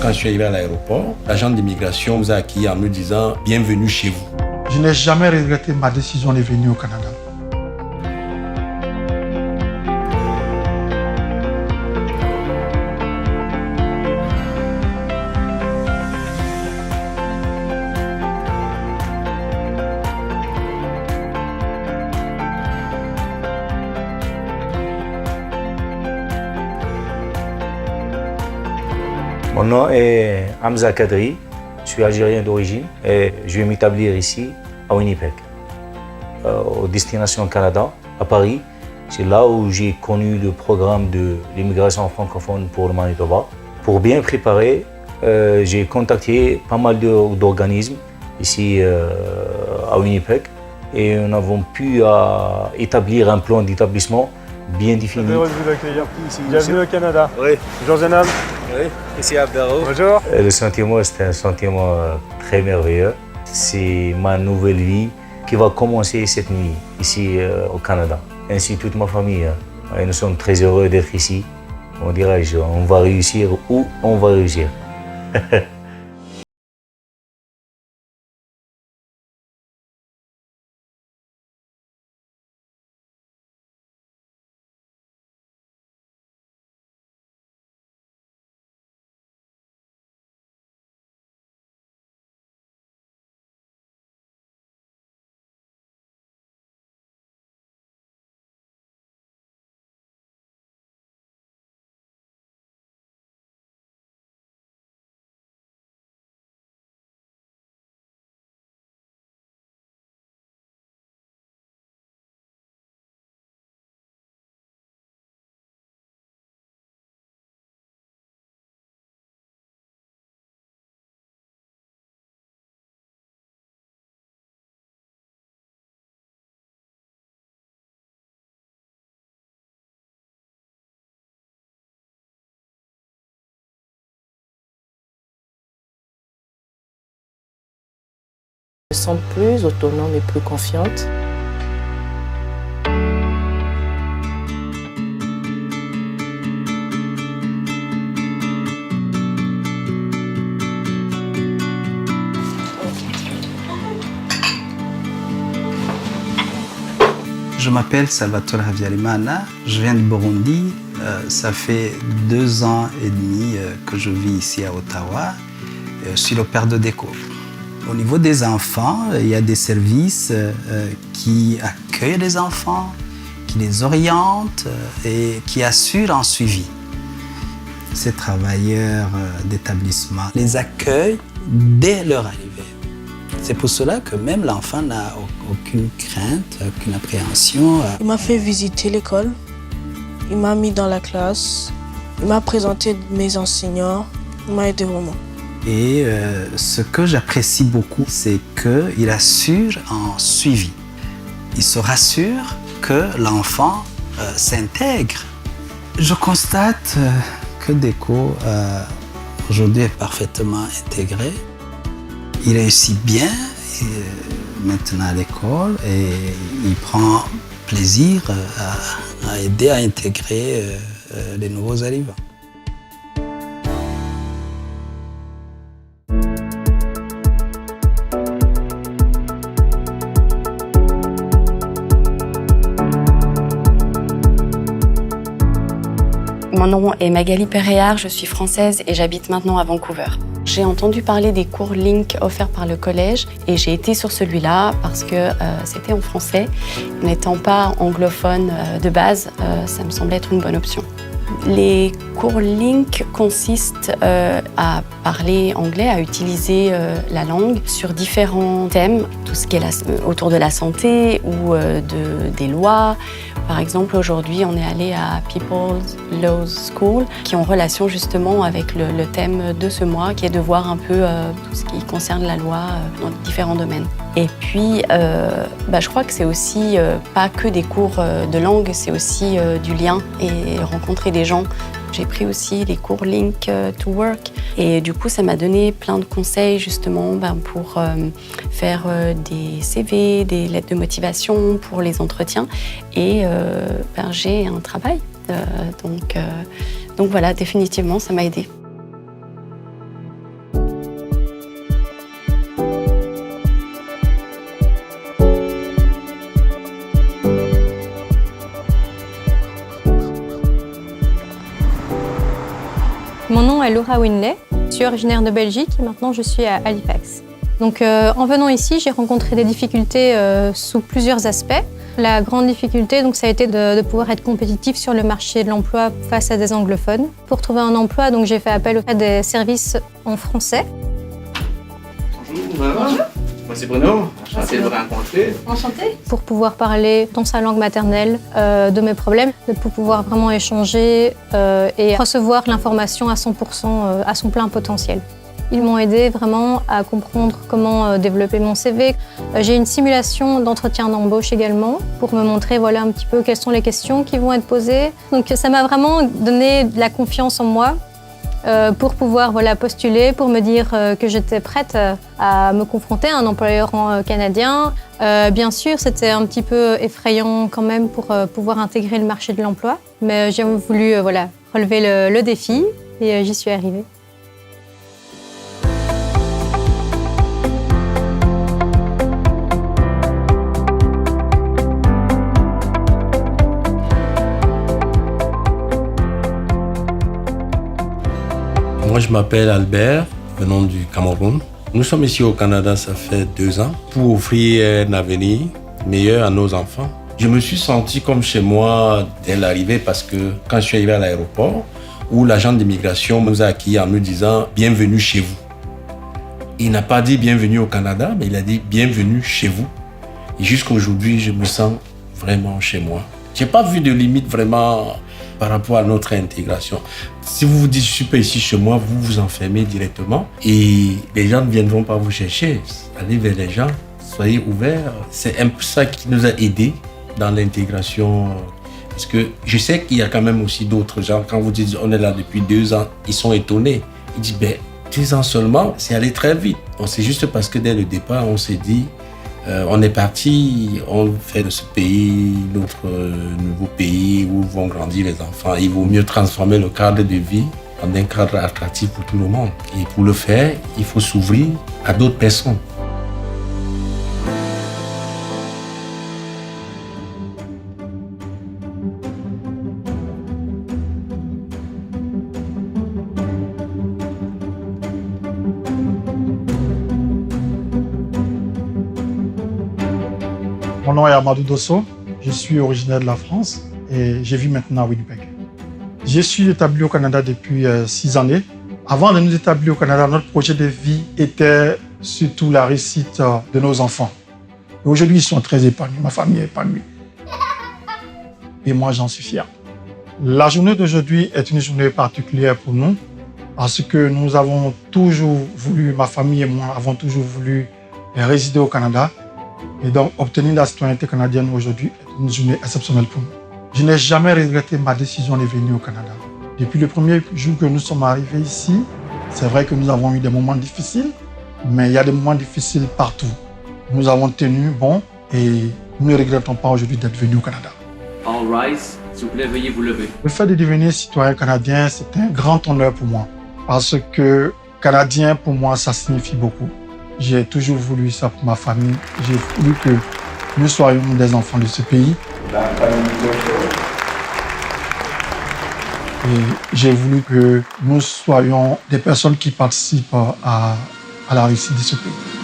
Quand je suis arrivé à l'aéroport, l'agent d'immigration nous a accueillis en nous disant « Bienvenue chez vous ». Je n'ai jamais regretté ma décision de venir au Canada. Mon nom est Hamza Kadri, je suis algérien d'origine et je vais m'établir ici à Winnipeg, aux destinations Canada, à Paris. C'est là où j'ai connu le programme de l'immigration francophone pour le Manitoba. Pour bien préparer, j'ai contacté pas mal d'organismes ici à Winnipeg et nous avons pu établir un plan d'établissement bien défini. Heureux de vous accueillir ici. Bienvenue au Canada. Oui. Bonjour jeune homme. Oui, ici Abdaro. Bonjour. Le sentiment, c'est un sentiment très merveilleux. C'est ma nouvelle vie qui va commencer cette nuit, ici au Canada. Ainsi toute ma famille. Et nous sommes très heureux d'être ici. On dirait on va réussir ou on va réussir. Je me sens plus autonome et plus confiante. Je m'appelle Salvatore Havyarimana, je viens du Burundi. Ça fait 2 ans et demi que je vis ici à Ottawa. Je suis le père de Déco. Au niveau des enfants, il y a des services qui accueillent les enfants, qui les orientent et qui assurent un suivi. Ces travailleurs d'établissement les accueillent dès leur arrivée. C'est pour cela que même l'enfant n'a aucune crainte, aucune appréhension. Il m'a fait visiter l'école, il m'a mis dans la classe, il m'a présenté mes enseignants, il m'a aidé vraiment. Et ce que j'apprécie beaucoup, c'est qu'il assure un suivi. Il se rassure que l'enfant s'intègre. Je constate que Déco aujourd'hui est parfaitement intégré. Il réussit bien maintenant à l'école et il prend plaisir à aider à intégrer les nouveaux arrivants. Mon nom est Magali Péréard, je suis française et j'habite maintenant à Vancouver. J'ai entendu parler des cours Link offerts par le collège et j'ai été sur celui-là parce que c'était en français. N'étant pas anglophone de base, ça me semblait être une bonne option. Les cours Link consistent à parler anglais, à utiliser la langue sur différents thèmes, tout ce qui est autour de la santé ou des lois. Par exemple, aujourd'hui, on est allé à People's Law School, qui est en relation justement avec le thème de ce mois, qui est de voir un peu tout ce qui concerne la loi dans différents domaines. Et puis, je crois que c'est aussi pas que des cours de langue, c'est aussi du lien et rencontrer des gens. J'ai pris aussi les cours Link to Work et du coup, ça m'a donné plein de conseils justement pour faire des CV, des lettres de motivation pour les entretiens et j'ai un travail. Donc voilà, définitivement, ça m'a aidée. Mon nom est Laura Winley, je suis originaire de Belgique et maintenant je suis à Halifax. Donc, en venant ici, j'ai rencontré des difficultés sous plusieurs aspects. La grande difficulté, donc, ça a été de pouvoir être compétitif sur le marché de l'emploi face à des anglophones. Pour trouver un emploi, donc, j'ai fait appel à des services en français. Bonjour. Moi c'est Bruno, enchanté de vous rencontrer. Enchantée. Pour pouvoir parler dans sa langue maternelle de mes problèmes, pour pouvoir vraiment échanger et recevoir l'information à 100% à son plein potentiel. Ils m'ont aidé vraiment à comprendre comment développer mon CV. J'ai une simulation d'entretien d'embauche également pour me montrer voilà, un petit peu quelles sont les questions qui vont être posées. Donc ça m'a vraiment donné de la confiance en moi pour pouvoir voilà, postuler, pour me dire que j'étais prête à me confronter à un employeur canadien. Bien sûr, c'était un petit peu effrayant quand même pour pouvoir intégrer le marché de l'emploi, mais j'ai voulu voilà, relever le défi et j'y suis arrivée. Moi, je m'appelle Albert, venant du Cameroun. Nous sommes ici au Canada, ça fait 2 ans, pour offrir un avenir meilleur à nos enfants. Je me suis senti comme chez moi dès l'arrivée parce que quand je suis arrivé à l'aéroport, où l'agent d'immigration nous a accueillis en nous disant « Bienvenue chez vous ». Il n'a pas dit « Bienvenue au Canada », mais il a dit « Bienvenue chez vous ». Et jusqu'à aujourd'hui, je me sens vraiment chez moi. Je n'ai pas vu de limite vraiment par rapport à notre intégration. Si vous vous dites « je suis pas ici chez moi », vous vous enfermez directement et les gens ne viendront pas vous chercher. Allez vers les gens, soyez ouverts. C'est un peu ça qui nous a aidés dans l'intégration. Parce que je sais qu'il y a quand même aussi d'autres gens, quand vous dites « on est là depuis 2 ans », ils sont étonnés. Ils disent « 2 ans seulement, c'est allé très vite ». C'est juste parce que dès le départ, on s'est dit on est parti, on fait de ce pays notre nouveau pays où vont grandir les enfants. Il vaut mieux transformer le cadre de vie en un cadre attractif pour tout le monde. Et pour le faire, il faut s'ouvrir à d'autres personnes. Mon nom est Amadou Dosso, je suis originaire de la France et je vis maintenant à Winnipeg. Je suis établi au Canada depuis 6 années. Avant de nous établir au Canada, notre projet de vie était surtout la réussite de nos enfants. Et aujourd'hui, ils sont très épanouis, ma famille est épanouie. Et moi, j'en suis fier. La journée d'aujourd'hui est une journée particulière pour nous parce que nous avons toujours voulu, ma famille et moi avons toujours voulu résider au Canada. Et donc, obtenir la citoyenneté canadienne aujourd'hui est une journée exceptionnelle pour nous. Je n'ai jamais regretté ma décision de venir au Canada. Depuis le premier jour que nous sommes arrivés ici, c'est vrai que nous avons eu des moments difficiles, mais il y a des moments difficiles partout. Nous avons tenu bon et nous ne regrettons pas aujourd'hui d'être venus au Canada. All rise, s'il vous plaît, veuillez vous lever. Le fait de devenir citoyen canadien, c'est un grand honneur pour moi. Parce que Canadien, pour moi, ça signifie beaucoup. J'ai toujours voulu ça pour ma famille. J'ai voulu que nous soyons des enfants de ce pays. Et j'ai voulu que nous soyons des personnes qui participent à la réussite de ce pays.